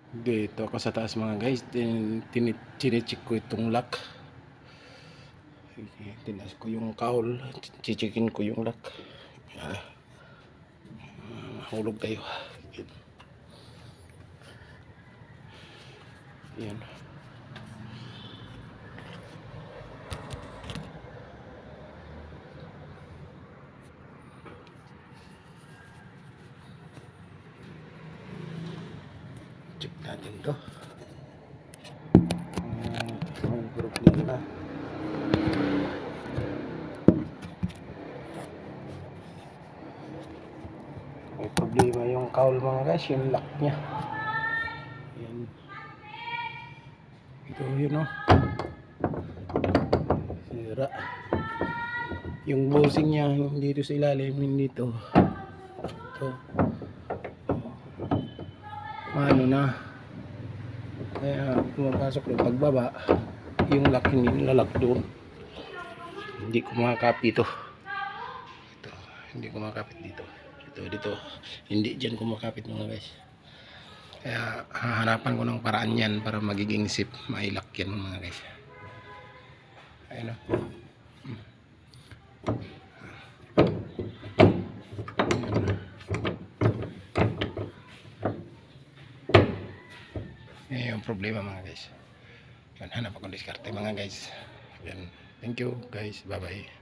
Dito ako sa taas mga guys, chinecheck ko itong lock. Tinas ko yung cowl, chichikin ko yung lock. Hulog tayo. Yan. Check natin to. Ang problema. May problema yung cowl mga guys, yung lock niya. Yan. Ito yun o. Sira. Yung bushing niya, yung dito sa ilalim, yung dito. Ito. Ano na. Kaya pumapasok yung pagbaba, yung lock hindi nilalak doon. Hindi ko makakapit ito. Ito, hindi ko makakapit dito. Dito. Hindi dyan kumakapit mga guys. Kaya hahanapan ko ng paraan yan para magiging safe, mailak yan mga guys. Ayun o. Yan yung problema mga guys. Yan, hanap akong diskarte mga guys. Yan. Thank you guys. Bye bye.